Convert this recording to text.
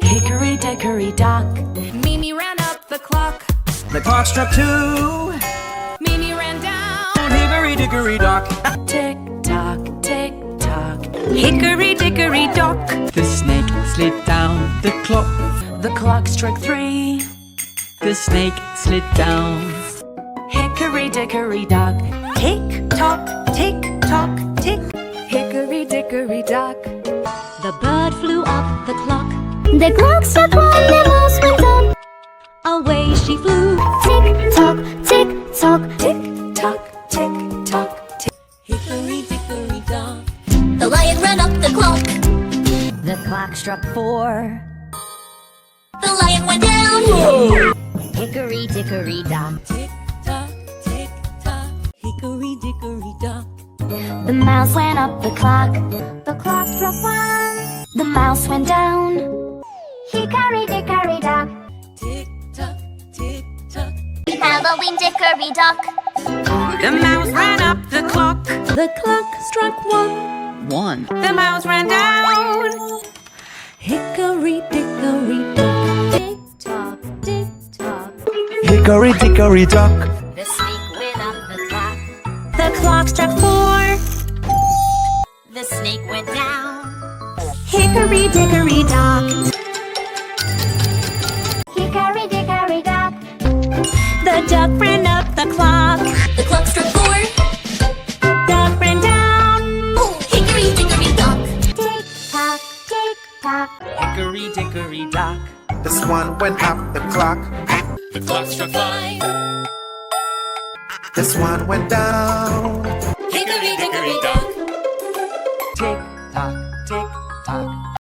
Hickory Dickory Dock. Mimi ran up the clock. The clock struck 2. Mimi ran down. Hickory Dickory Dock. Tick-tock, tick-tock. Hickory Dickory Dock. The snake slid down the clock. The clock struck 3. The snake slid down. Hickory Dickory Dock. Tick-tock, tick-tock, tick. Hickory Dickory Dock. The bird flew up the clock. The clock struck 1, the mouse went on. Away she flew. Tick-tock, tick-tock, Tick-tock, tick-tock, tick. Hickory Dickory Dock. the lion ran up the clock. The clock struck 4. The lion went down. Hickory Dickory Dock. Tick-tock, tick-tock. Hickory Dickory Dock. The mouse went up the clock. The clock struck 1. The mouse went down. Hickory Dickory Dock. Tick-tock, tick-tock. Halloween Dickory Dock. The mouse ran up the clock. The clock struck 1. 1. The mouse ran down. Hickory Dickory Dock. Tick-tock, tick-tock. Hickory Dickory Dock. The snake went up the clock. The clock struck 4. The snake went down. Hickory Dickory Dock. Hickory Dickory Dock. The duck ran up the clock. The clock struck 4. Duck ran down. Hickory Dickory Dock. Tick-tock, tick-tock. Hickory Dickory Dock. The swan went up the clock. The clock struck 5. The swan went down. Hickory Dickory Dock. Tick